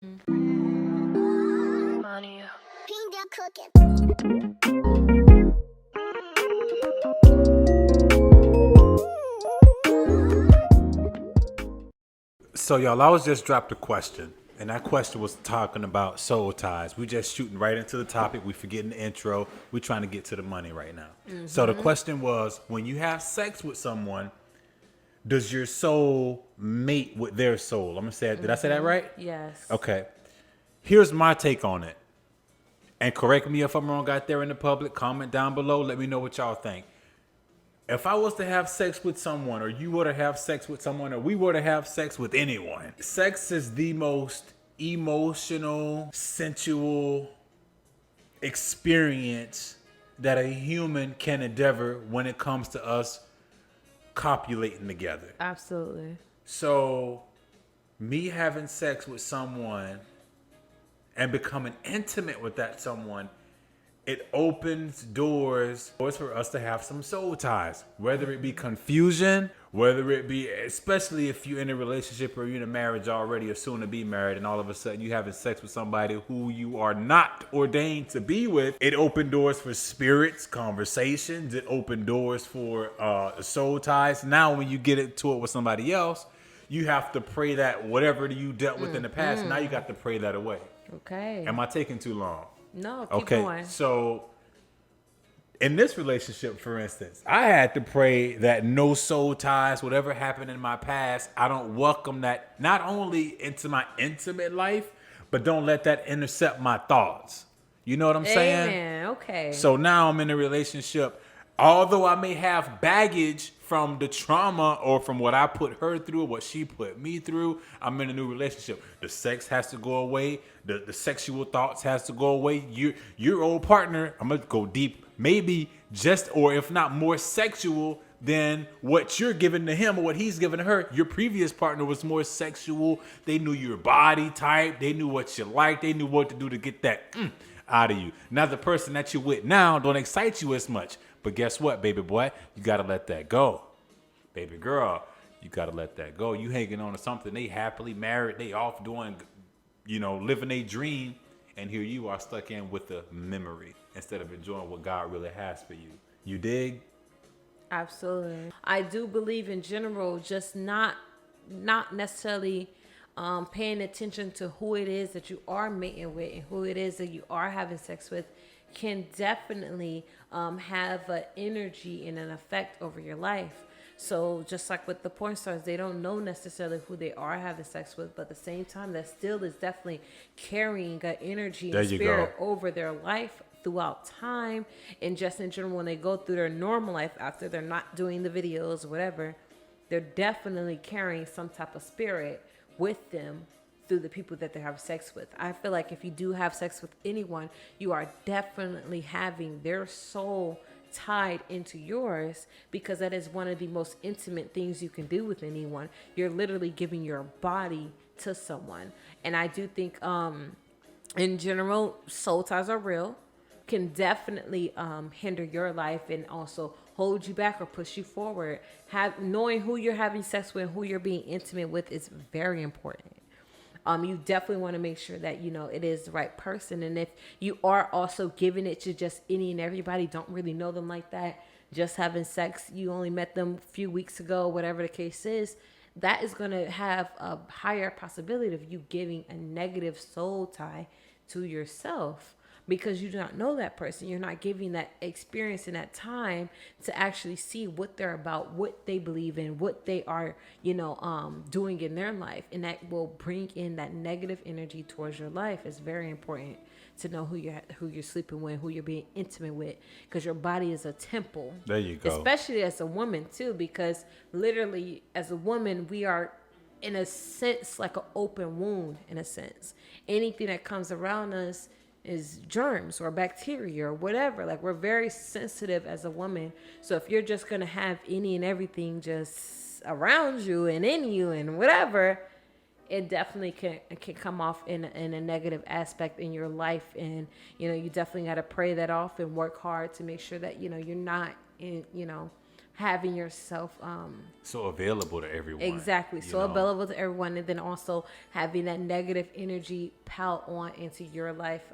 Money. So y'all, I was just dropped a question, and that question was talking about soul ties. We just shooting right into the topic. We forgetting the intro. We trying to get to the money right now. So the question was, when you have sex with someone, does your soul mate with their soul? I'm gonna say it. Did I say that right? Yes. Okay. Here's my take on it. And correct me if I'm wrong out there in the public. Comment down below. Let me know what y'all think. If I was to have sex with someone, or you were to have sex with someone, or we were to have sex with anyone, sex is the most emotional, sensual experience that a human can endeavor when it comes to us copulating together. Absolutely. So, me having sex with someone and becoming intimate with that someone, it opens doors for us to have some soul ties, whether it be confusion, whether it be, especially if you're in a relationship or you're in a marriage already or soon to be married, and all of a sudden you having sex with somebody who you are not ordained to be with. It opened doors for spirits, conversations. It opened doors for soul ties. Now when you get into it with somebody else, you have to pray that whatever you dealt with in the past, now you got to pray that away. Okay. Am I taking too long? No, keep Okay, going. so in this relationship, for instance, I had to pray that no soul ties, whatever happened in my past, I don't welcome that not only into my intimate life, but don't let that intercept my thoughts. You know what I'm saying? Amen. Okay. So now I'm in a relationship. Although I may have baggage from the trauma or from what I put her through, what she put me through, I'm in a new relationship. The sex has to go away. The sexual thoughts has to go away. Your old partner, I'm gonna go deep, maybe just, or if not more sexual than what you're giving to him or what he's giving to her. Your previous partner was more sexual. They knew your body type. They knew what you liked. They knew what to do to get that out of you. Now the person that you're with now don't excite you as much. But guess what, baby boy? You got to let that go. Baby girl, you got to let that go. You hanging on to something. They happily married. They off doing, living a dream. And here you are stuck in with the memory instead of enjoying what God really has for you. You dig? Absolutely. I do believe in general, just not necessarily paying attention to who it is that you are mating with and who it is that you are having sex with can definitely have an energy and an effect over your life. So just like with the porn stars, they don't know necessarily who they are having sex with, but at the same time, that still is definitely carrying an energy There and you spirit go. over their life throughout time. And just in general, when they go through their normal life after they're not doing the videos or whatever, they're definitely carrying some type of spirit with them through the people that they have sex with. I feel like if you do have sex with anyone, you are definitely having their soul tied into yours, because that is one of the most intimate things you can do with anyone. You're literally giving your body to someone. And I do think in general, soul ties are real, can definitely hinder your life and also hold you back or push you forward. Knowing who you're having sex with, who you're being intimate with is very important. You definitely want to make sure that it is the right person. And if you are also giving it to just any and everybody, don't really know them like that, just having sex, you only met them a few weeks ago, whatever the case is, that is going to have a higher possibility of you giving a negative soul tie to yourself, because you do not know that person. You're not giving that experience and that time to actually see what they're about, what they believe in, what they are, doing in their life. And that will bring in that negative energy towards your life. It's very important to know who you're sleeping with, who you're being intimate with, because your body is a temple. There you go. Especially as a woman too, because literally as a woman, we are in a sense like an open wound. In a sense, anything that comes around us is germs or bacteria or whatever. Like, we're very sensitive as a woman. So if you're just gonna have any and everything just around you and in you and whatever, it definitely can come off in a negative aspect in your life. And you definitely got to pray that off and work hard to make sure that you're not in having yourself So available to everyone. exactly you so know? available to everyone, and then also having that negative energy pile on into your life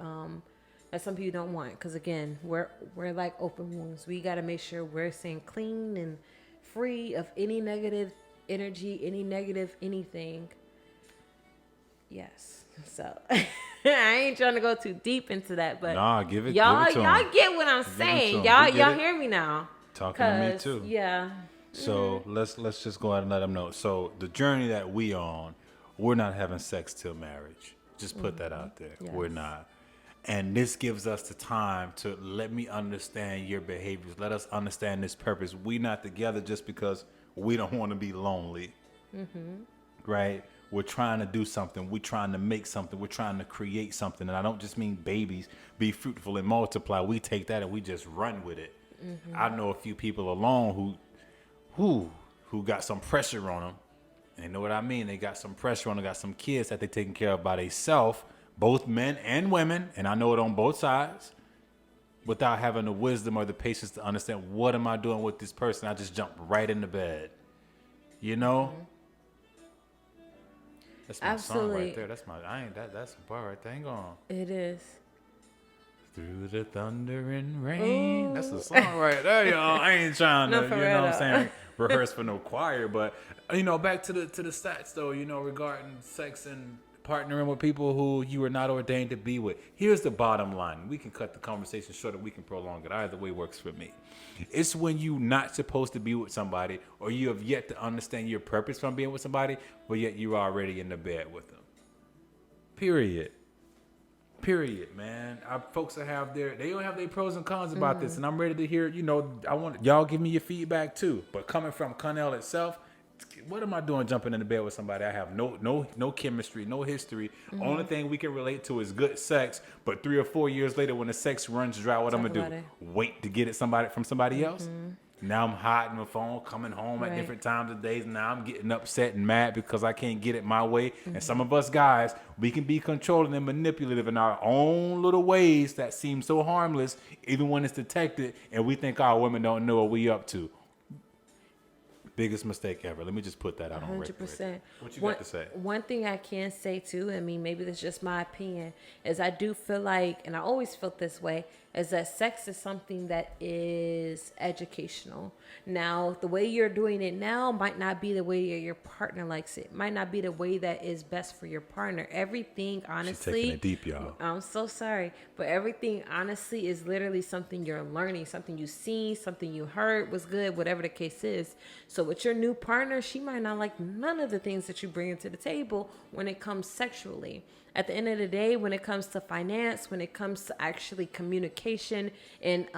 that some people don't want, because again, we're like open wounds. We got to make sure we're staying clean and free of any negative energy, any negative anything. Yes. So I ain't trying to go too deep into that, but Nah, give it y'all to 'em. get what I'm Give it to saying. 'em. Y'all We get y'all it. hear me now? Talking to me 'Cause, too. yeah. So let's just go ahead and let them know. So the journey that we on, we're not having sex till marriage. Just put that out there. Yes. We're not. And this gives us the time to let me understand your behaviors. Let us understand this purpose. We not together just because we don't want to be lonely. Right? We're trying to do something. We're trying to make something. We're trying to create something. And I don't just mean babies, be fruitful and multiply. We take that and we just run with it. I know a few people alone who got some pressure on them. And you know what I mean? They got some pressure on them, got some kids that they taking care of by themselves, both men and women. And I know it on both sides. Without having the wisdom or the patience to understand, what am I doing with this person? I just jump right into bed. You know? That's my song Absolutely. right there. That's that's a bar right there. Ain't going It is. through the thunder and rain. That's the song right there, y'all. I ain't trying to, No, for you know real what I'm though. saying, rehearse for no choir, but back to the stats though, regarding sex and partnering with people who you are not ordained to be with. Here's the bottom line. We can cut the conversation short or we can prolong it. Either way works for me. It's when you not supposed to be with somebody or you have yet to understand your purpose from being with somebody, but yet you're already in the bed with them. Period, man. Our folks that they don't have their pros and cons about this, and I'm ready to hear. I want y'all give me your feedback too. But coming from Connell itself, what am I doing jumping in the bed with somebody I have no chemistry, no history? Only thing we can relate to is good sex. But 3 or 4 years later, when the sex runs dry, what I'm Talk gonna about do? Wait to get it from somebody else? Now I'm hiding my phone, coming home at Right. different times of days. Now I'm getting upset and mad because I can't get it my way. And some of us guys, we can be controlling and manipulative in our own little ways that seem so harmless, even when it's detected, and we think our women don't know what we up to. Biggest mistake ever. Let me just put that out on record. 100%. What you got to say? One thing I can say too, I mean, maybe that's just my opinion, is I do feel like, and I always felt this way, is that sex is something that is educational. Now, the way you're doing it now might not be the way your partner likes it. Might not be the way that is best for your partner. Everything, honestly. She's taking it deep, y'all. I'm so sorry, but everything honestly is literally something you're learning, something you seen, something you heard was good, whatever the case is. So with your new partner, she might not like none of the things that you bring to the table when it comes sexually. At the end of the day, when it comes to finance, when it comes to actually communication and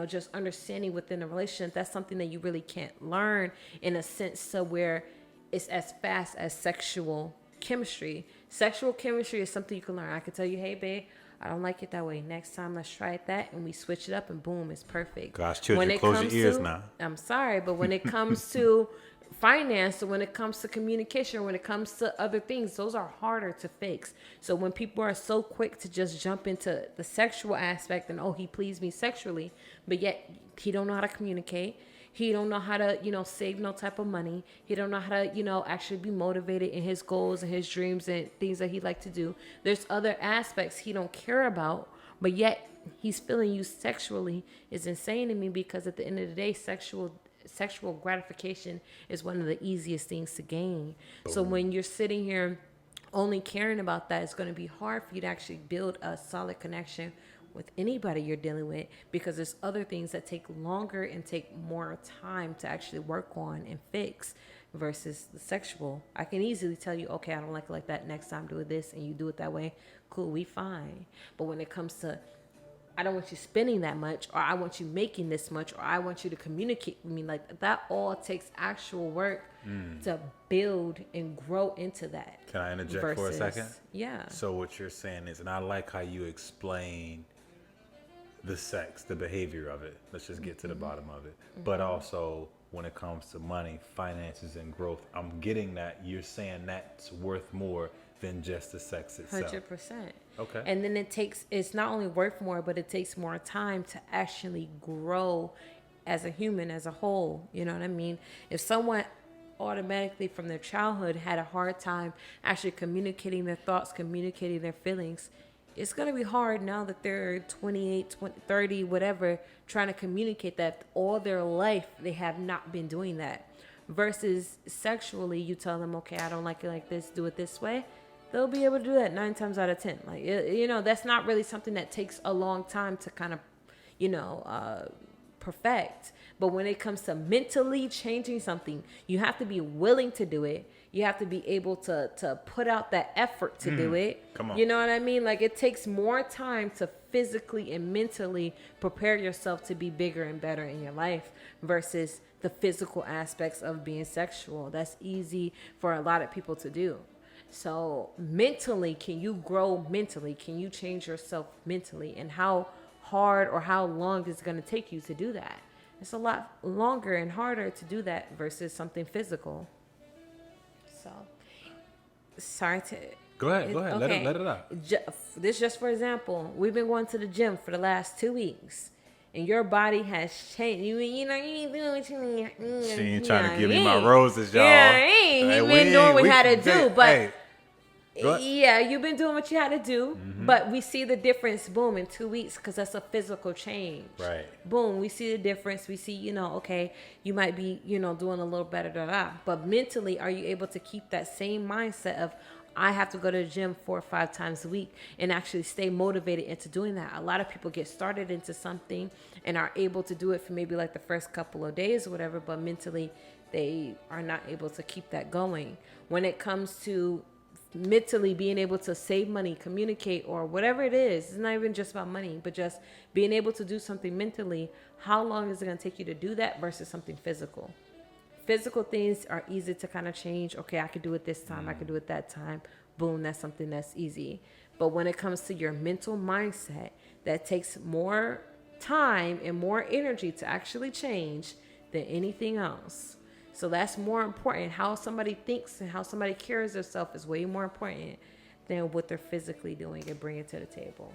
just understanding within a relationship, that's something that you really can't learn in a sense to where it's as fast as sexual chemistry. Sexual chemistry is something you can learn. I could tell you, hey babe, I don't like it that way. Next time, let's try it that, and we switch it up, and boom, it's perfect. Gosh, children, close your ears now. I'm sorry, but when it comes to finance, or when it comes to communication, or when it comes to other things, those are harder to fix. So when people are so quick to just jump into the sexual aspect and, oh, he pleased me sexually, but yet he don't know how to communicate. He don't know how to, save no type of money. He don't know how to, actually be motivated in his goals and his dreams and things that he'd like to do. There's other aspects he don't care about, but yet he's feeling you sexually is insane to me, because at the end of the day, sexual gratification is one of the easiest things to gain. So when you're sitting here only caring about that, it's going to be hard for you to actually build a solid connection with anybody you're dealing with, because there's other things that take longer and take more time to actually work on and fix versus the sexual. I can easily tell you, okay, I don't like it like that, next time do this, and you do it that way, cool, we fine. But when it comes to, I don't want you spending that much, or I want you making this much, or I want you to communicate with me, like that all takes actual work to build and grow into that. Can I interject for a second? Yeah. So what you're saying is, and I like how you explain the sex, the behavior of it. Let's just get to the bottom of it. But also when it comes to money, finances, and growth, I'm getting that you're saying that's worth more than just the sex itself. 100%. Okay. And then it's not only worth more, but it takes more time to actually grow as a human, as a whole. You know what I mean? If someone automatically from their childhood had a hard time actually communicating their thoughts, communicating their feelings, it's going to be hard now that they're 28, 20, 30, whatever, trying to communicate that all their life they have not been doing that. Versus sexually, you tell them, okay, I don't like it like this, do it this way. They'll be able to do that 9 times out of 10. Like, you know, that's not really something that takes a long time to kind of, you know, perfect. But when it comes to mentally changing something, you have to be willing to do it. You have to be able to put out that effort to do it. Come on. You know what I mean? Like, it takes more time to physically and mentally prepare yourself to be bigger and better in your life versus the physical aspects of being sexual. That's easy for a lot of people to do. So mentally, can you grow mentally? Can you change yourself mentally? And how hard or how long is it going to take you to do that? It's a lot longer and harder to do that versus something physical. So, sorry to... Go ahead. Okay. Let it out. This just for example, we've been going to the gym for the last 2 weeks. And your body has changed. You know, you ain't doing what you need. She ain't trying to give me my roses, y'all. Yeah, ain't. Hey, You've been doing what you had to do. But hey, yeah, you've been doing what you had to do. But we see the difference, boom, in 2 weeks because that's a physical change. Right. Boom, we see the difference. We see, you know, okay, you might be, you know, doing a little better, but mentally, are you able to keep that same mindset of, I have to go to the gym 4 or 5 times a week and actually stay motivated into doing that? A lot of people get started into something and are able to do it for maybe like the first couple of days or whatever, but mentally they are not able to keep that going. When it comes to mentally being able to save money, communicate, or whatever it is, it's not even just about money, but just being able to do something mentally, how long is it going to take you to do that versus something physical? Physical things are easy to kind of change. Okay, I could do it this time. I could do it that time. Boom, that's something that's easy. But when it comes to your mental mindset, that takes more time and more energy to actually change than anything else. So that's more important. How somebody thinks and how somebody carries themselves is way more important than what they're physically doing and bringing to the table.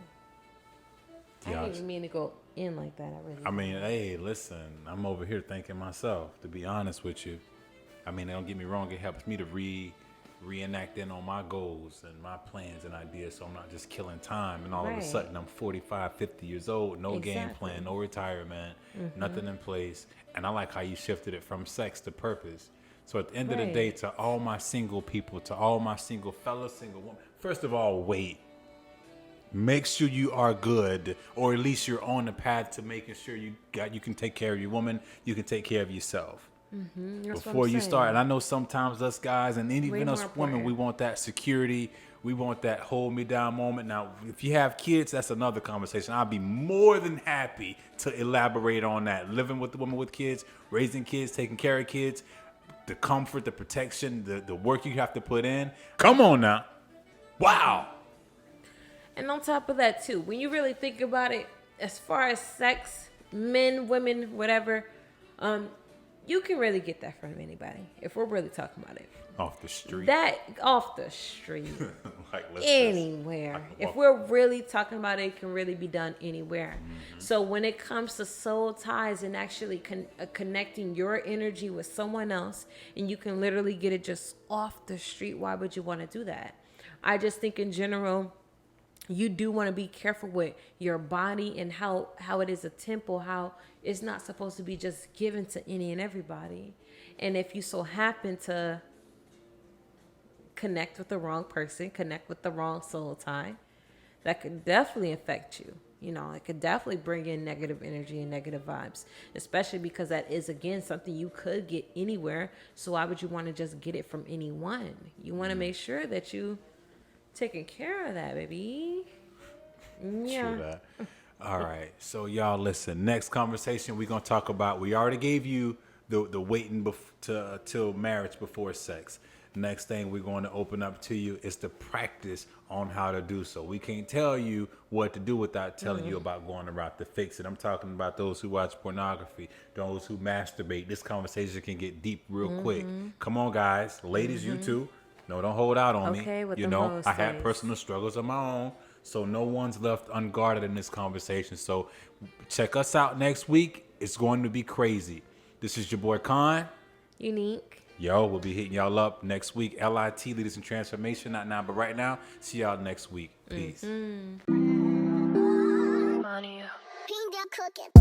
I didn't even mean to go in like that. I mean, hey, listen, I'm over here thinking myself, to be honest with you. I mean, don't get me wrong, it helps me to reenact in on my goals and my plans and ideas, so I'm not just killing time and all of a sudden I'm 45, 50 years old, no game plan, no retirement, nothing in place. And I like how you shifted it from sex to purpose. So at the end of the day, to all my single people, to all my fellow single women, first of all, wait. Make sure you are good, or at least you're on the path to making sure you can take care of your woman, you can take care of yourself. Before you start. And I know sometimes us guys and even us women, we want that security, we want that hold me down moment. Now, if you have kids, that's another conversation. I'll be more than happy to elaborate on that. Living with the woman with kids, raising kids, taking care of kids, the comfort, the protection, the work you have to put in. Come on now. Wow. And on top of that, too, when you really think about it, as far as sex, men, women, whatever, you can really get that from anybody if we're really talking about it. Off the street. That off the street. Like, anywhere. If we're really talking about it, it can really be done anywhere. So when it comes to soul ties and actually connecting your energy with someone else, and you can literally get it just off the street, why would you want to do that? I just think in general, you do want to be careful with your body and how it is a temple, how it's not supposed to be just given to any and everybody. And if you so happen to connect with the wrong person, connect with the wrong soul tie, that could definitely affect you. You know, it could definitely bring in negative energy and negative vibes, especially because that is, again, something you could get anywhere. So why would you want to just get it from anyone? You want to make sure that you taking care of that, baby. Yeah. True that. All right. So y'all listen. Next conversation we're gonna talk about. We already gave you the waiting till marriage before sex. Next thing we're going to open up to you is the practice on how to do so. We can't tell you what to do without telling you about going the route to fix it. I'm talking about those who watch pornography, those who masturbate. This conversation can get deep real quick. Come on, guys. Ladies, you too. No, don't hold out on me. With you the know, I had roses. personal struggles of my own, so no one's left unguarded in this conversation. So check us out next week. It's going to be crazy. This is your boy Khan. Unique. Yo, we'll be hitting y'all up next week. LIT, Leaders in Transformation. Not now, but right now. See y'all next week. Peace. Money. Cooking.